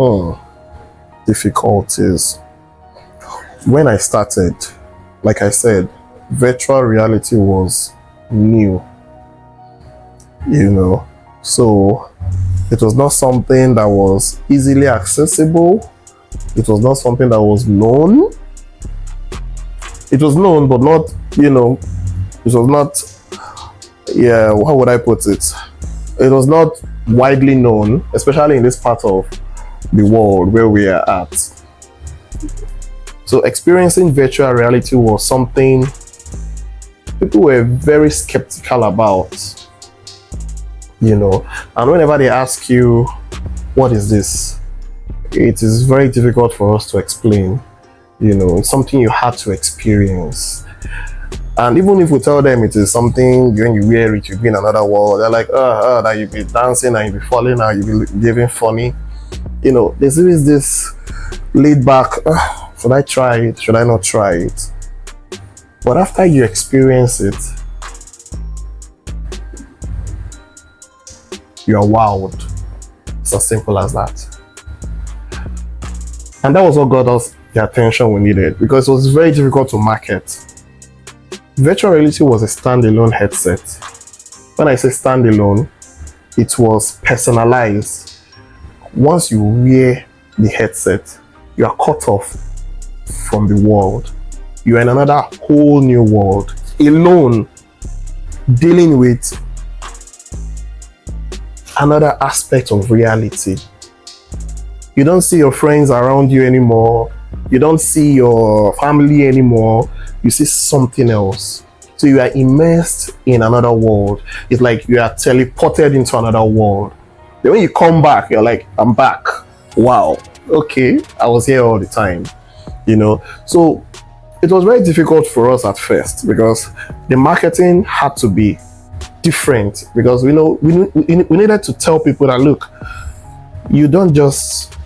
Hmm. Difficulties. When I started, like I said, virtual reality was new, so it was not something that was easily accessible. It was not something that was known. It was known, but not, it was not, yeah, how would I put it? It was not widely known, especially in this part of the world where we are at. So experiencing virtual reality was something people were very skeptical about, and whenever they ask you, what is this? It is very difficult for us to explain. It's something you had to experience. And even if we tell them it is something, when you wear it, you'll be in another world, they're like, that you'll be dancing and you'll be falling and you'll be living funny. There's always this laid back, should I try it? Should I not try it? But after you experience it, you are wowed. It's as simple as that. And that was what got us the attention we needed, because it was very difficult to market. Virtual reality was a standalone headset. When I say standalone, it was personalized. Once you wear the headset, you are cut off from the world. You are in another whole new world, alone, dealing with another aspect of reality. You don't see your friends around you anymore. You don't see your family anymore. You see something else. So you are immersed in another world. It's like you are teleported into another world. Then when you come back, you're like, I'm back. Wow. Okay. I was here all the time. So it was very difficult for us at first because the marketing had to be different, because we needed to tell people that, look, you don't just,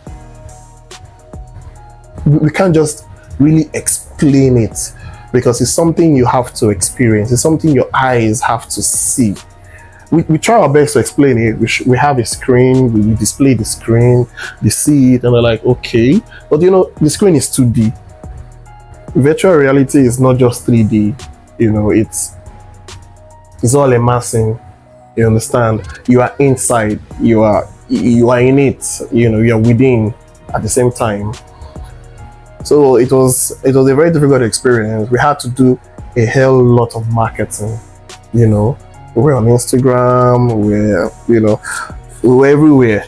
we can't just really explain it, because it's something you have to experience. It's something your eyes have to see. We try our best to explain it. We have a screen, we display the screen, they see it, and they're like, okay. But the screen is 2D. Virtual reality is not just 3D. It's all immersing. You understand? You are inside. You are in it. You are within at the same time. So it was a very difficult experience. We had to do a hell lot of marketing. We were on Instagram. We were everywhere.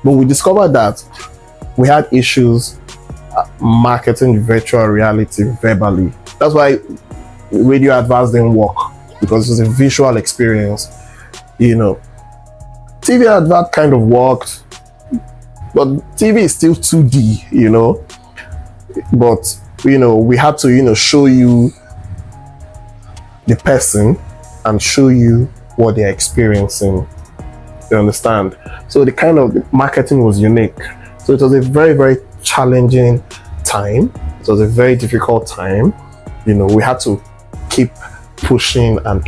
But we discovered that we had issues marketing virtual reality verbally. That's why radio adverts didn't work, because it was a visual experience. TV advert kind of worked, but TV is still 2D, but we had to show you the person and show you what they're experiencing. You understand? So the kind of marketing was unique. So it was a very, very challenging time. It was a very difficult time. We had to keep pushing and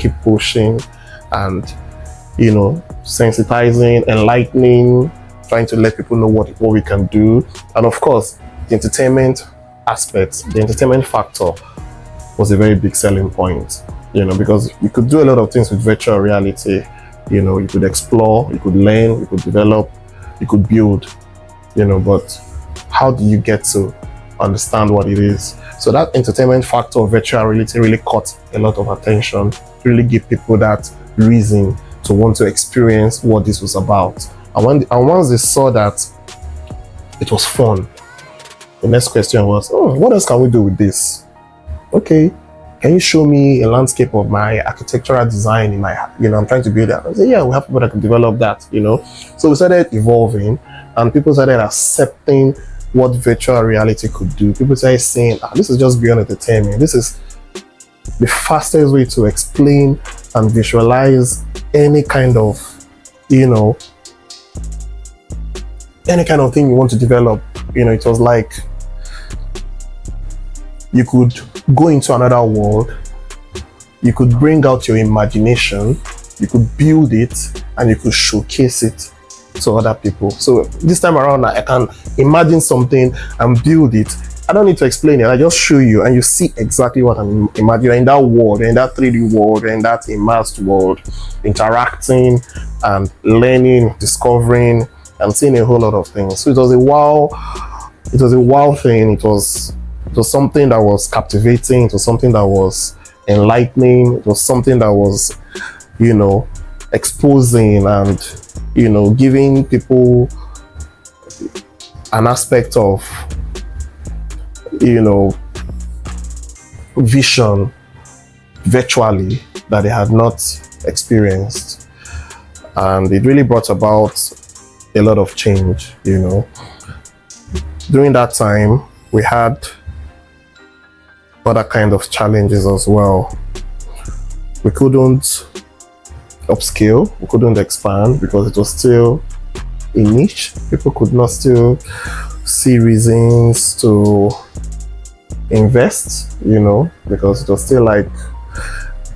sensitizing, enlightening, trying to let people know what we can do. And of course, the entertainment aspect, the entertainment factor was a very big selling point, because you could do a lot of things with virtual reality. You could explore, you could learn, you could develop, you could build, but how do you get to understand what it is? So that entertainment factor of virtual reality really caught a lot of attention, really give people that reason to want to experience what this was about. And once they saw that it was fun, the next question was, what else can we do with this? Okay, can you show me a landscape of my architectural design in my, I'm trying to build that. I said, yeah, we have people that can develop that, So we started evolving, and people started accepting what virtual reality could do. People started saying, this is just beyond entertainment. This is the fastest way to explain and visualize any kind of, any kind of thing you want to develop. It was like you could go into another world, you could bring out your imagination, you could build it, and you could showcase it to other people. So this time around, I can imagine something and build it. I don't need to explain it. I just show you, and you see exactly what I'm imagining in that world, in that 3D world, in that immersed world, interacting and learning, discovering, and seeing a whole lot of things. So it was a wow. It was a wow thing. It was something that was captivating. It was something that was enlightening. It was something that was, exposing and, giving people an aspect of, vision virtually that they had not experienced. And it really brought about a lot of change, During that time, we had other kind of challenges as well. We couldn't upscale, we couldn't expand because it was still a niche. People could not still see reasons to invest, because it was still like,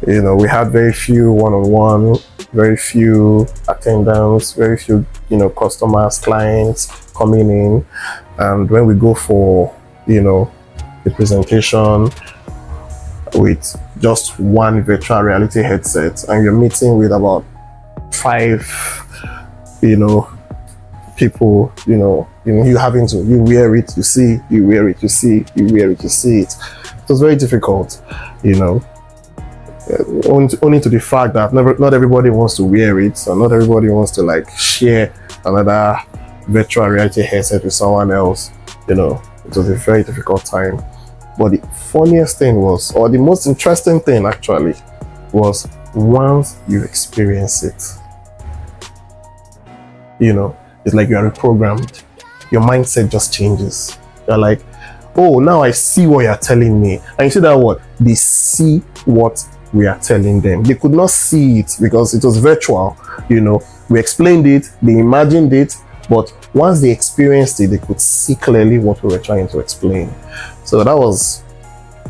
we had very few one-on-one, very few attendants, very few, customers, clients coming in. And when we go for, a presentation with just one virtual reality headset and you're meeting with about 5, people, you having to, you wear it, you see, you wear it, you see, you wear it, you see it. It was very difficult, only to the fact that not everybody wants to wear it, and not everybody wants to like share another virtual reality headset with someone else. It was a very difficult time. But the funniest thing was, or the most interesting thing actually, was once you experience it, it's like you are reprogrammed. Your mindset just changes. You're like, oh, now I see what you're telling me. And you see that what? They see what we are telling them. They could not see it because it was virtual. We explained it, they imagined it, but once they experienced it, they could see clearly what we were trying to explain. So that was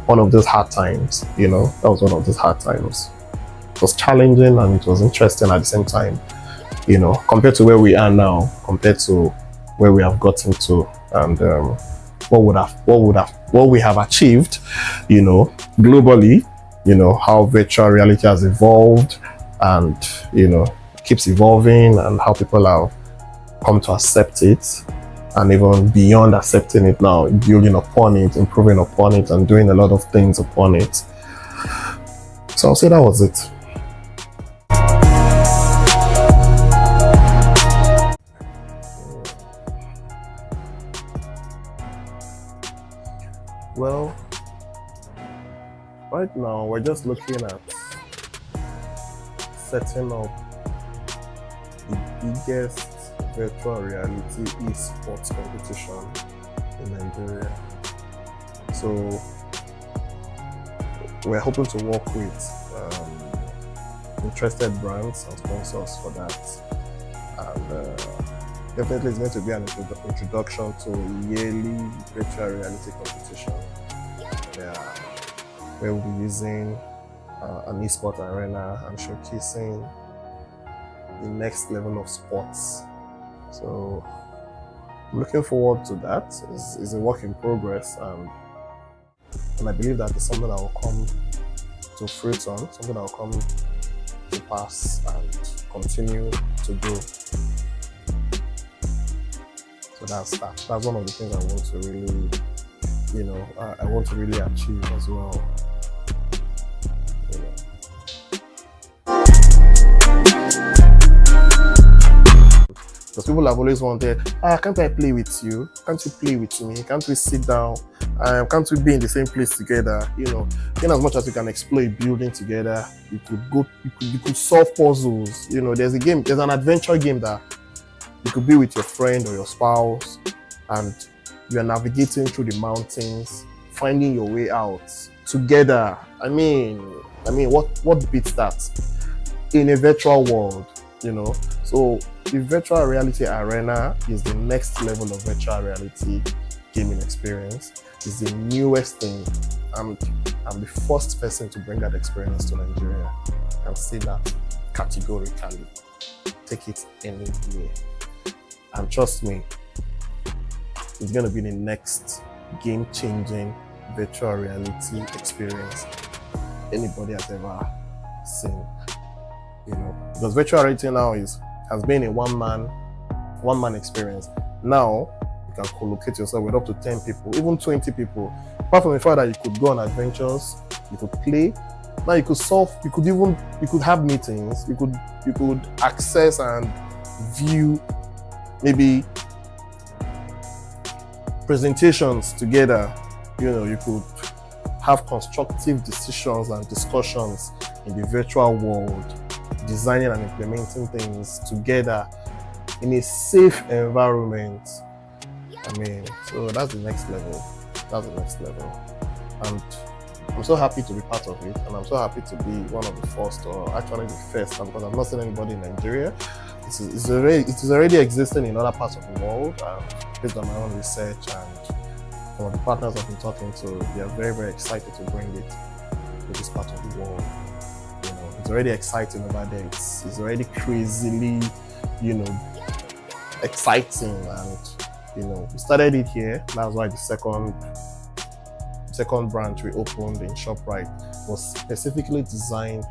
one of those hard times, That was one of those hard times. It was challenging and it was interesting at the same time, compared to where we are now, compared to where we have gotten to, and what we have achieved, globally, how virtual reality has evolved and, keeps evolving, and how people have come to accept it, and even beyond accepting it now, building upon it, improving upon it, and doing a lot of things upon it. So I'll say that was it. Well, right now we're just looking at setting up the biggest virtual reality esports competition in Nigeria. So we're hoping to work with interested brands and sponsors for that. And definitely it's going to be an introduction to a yearly virtual reality competition. Where we'll be using an esports arena and showcasing the next level of sports. So I'm looking forward to that. It's a work in progress, and I believe that it's something that will come to fruition, something that will come to pass and continue to grow. So that's that. That's one of the things I want to really, I want to really achieve as well. Because people have always wanted, can't I play with you? Can't you play with me? Can't we sit down? Can't we be in the same place together? In as much as we can explore a building together, you could solve puzzles. There's an adventure game that you could be with your friend or your spouse, and you are navigating through the mountains, finding your way out together. I mean, what beats that in a virtual world? So the virtual reality arena is the next level of virtual reality gaming experience. It's the newest thing. I'm the first person to bring that experience to Nigeria. I can say that categorically. Take it anywhere. And trust me, it's going to be the next game-changing virtual reality experience anybody has ever seen. You know, because virtual reality now has been a one-man experience. Now you can co-locate yourself with up to 10 people, even 20 people. Apart from the fact that you could go on adventures, you could play. Now you could have meetings, you could access and view maybe presentations together. You know, you could have constructive decisions and discussions in the virtual world, designing and implementing things together in a safe environment. I mean, so that's the next level. And I'm so happy to be part of it, and I'm so happy to be one of the first, or actually the first, because I've not seen anybody in Nigeria. It is already existing in other parts of the world, based on my own research and some of the partners I've been talking to. They are very, very excited to bring it to this part of the world. You know, it's already exciting over there. It's already crazily, you know, exciting, and you know, we started it here. That's why the second branch we opened in ShopRite was specifically designed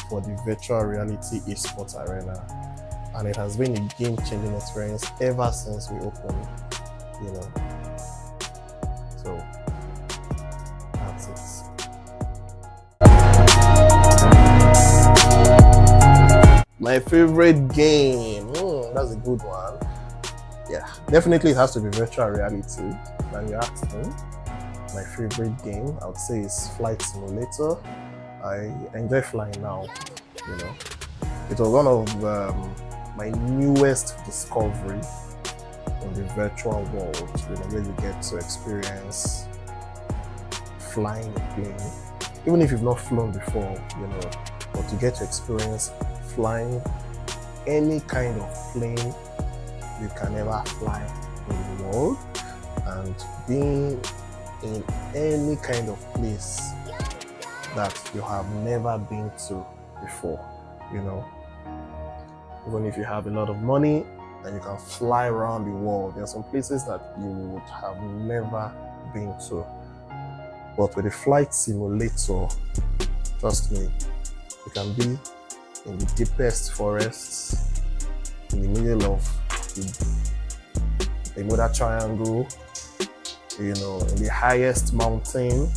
for the virtual reality esports arena, and it has been a game-changing experience ever since we opened. You know, so that's it. My favorite game, that's a good one. Yeah, definitely it has to be virtual reality. When you ask me, my favorite game, I would say, is Flight Simulator. I enjoy flying now. You know, it was one of my newest discovery in the virtual world. You know, where you get to experience flying a plane, even if you've not flown before. You know, but you get to experience flying any kind of plane you can ever fly in the world, and being in any kind of place that you have never been to before. You know, even if you have a lot of money and you can fly around the world, there are some places that you would have never been to. But with a flight simulator, trust me, you can be in the deepest forests, in the middle of the Bermuda Triangle, you know, in the highest mountain,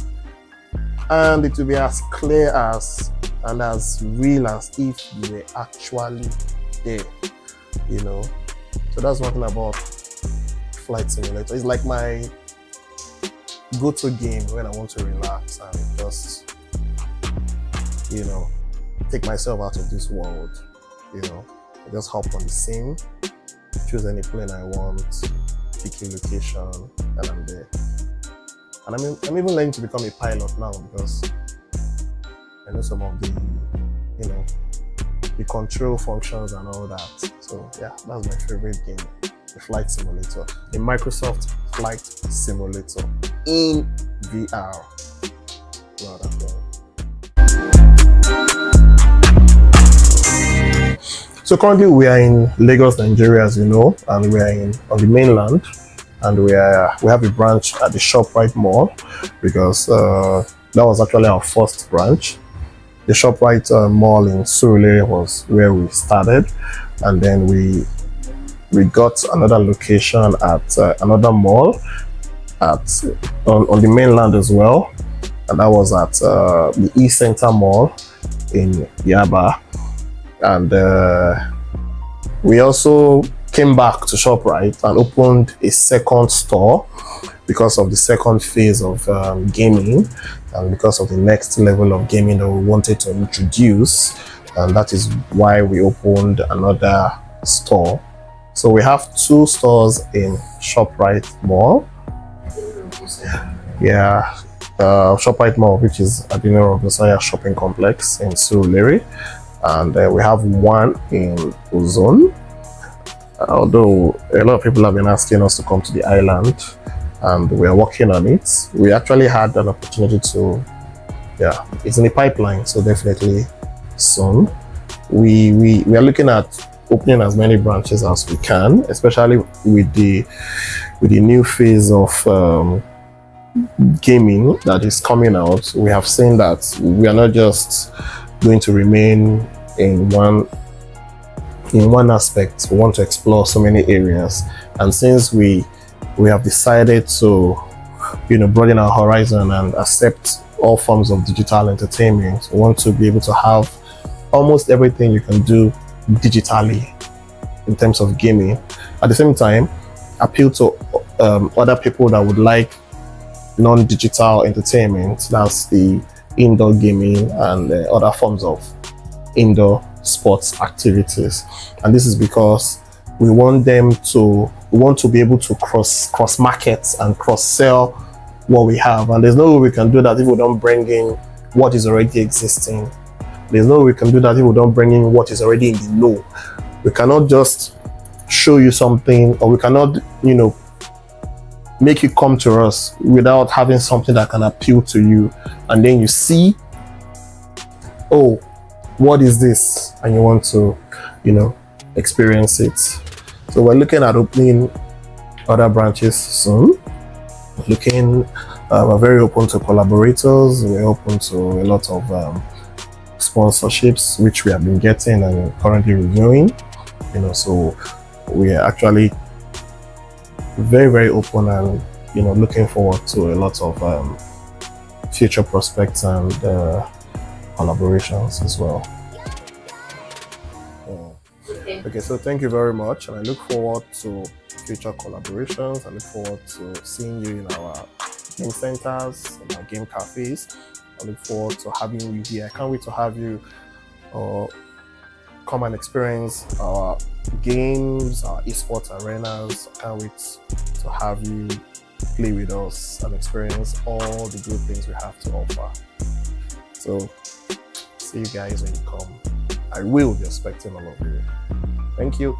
and it will be as clear as and as real as if you were actually there. You know, so that's one thing about Flight Simulator. It's like my go-to game when I want to relax and just, you know, take myself out of this world. You know, I just hop on the scene, choose any plane I want, pick a location, and I'm there. And I'm even learning to become a pilot now, because I know some of the, you know, the control functions and all that. So yeah, that's my favorite game, the Flight Simulator, the Microsoft Flight Simulator in VR. Wow, that's cool. So currently we are in Lagos, Nigeria, as you know, and we are on the mainland, and we have a branch at the ShopRite Mall, because that was actually our first branch. The ShopRite Mall in Surulere was where we started, and then we got another location at another mall on the mainland as well, and that was at the East Center Mall in Yaba. And we also came back to ShopRite and opened a second store because of the second phase of gaming, and because of the next level of gaming that we wanted to introduce, and that is why we opened another store. So we have two stores in ShopRite Mall. Yeah, ShopRite Mall, which is at the Robinson Shopping Complex in Surulere. And we have one in Uzon, although a lot of people have been asking us to come to the island, and we are working on it. We actually had an opportunity to, yeah, it's in the pipeline, so definitely soon. We are looking at opening as many branches as we can, especially with the new phase of gaming that is coming out. We have seen that we are not just going to remain in one aspect. We want to explore so many areas, and since we have decided to broaden our horizon and accept all forms of digital entertainment, we want to be able to have almost everything you can do digitally in terms of gaming. At the same time, appeal to other people that would like non-digital entertainment. That's the indoor gaming and other forms of indoor sports activities. And this is because we want to be able to cross markets and cross sell what we have. And there's no way we can do that if we don't bring in what is already existing. There's no way we can do that if we don't bring in what is already in the know. We cannot just show you something, or we cannot, make you come to us without having something that can appeal to you. And then you see, oh, what is this? And you want to, experience it. So we're looking at opening other branches soon. We're very open to collaborators. We're open to a lot of sponsorships, which we have been getting and currently reviewing. So we are actually very, very open and looking forward to a lot of future prospects and collaborations as well. Okay, so thank you very much, and I look forward to future collaborations. I look forward to seeing you in our game centers, in our game cafes. I look forward to having you here. I can't wait to have you come and experience our games, our esports arenas. I can't wait to have you play with us and experience all the good things we have to offer. So see you guys when you come. I will be expecting all of you. Thank you.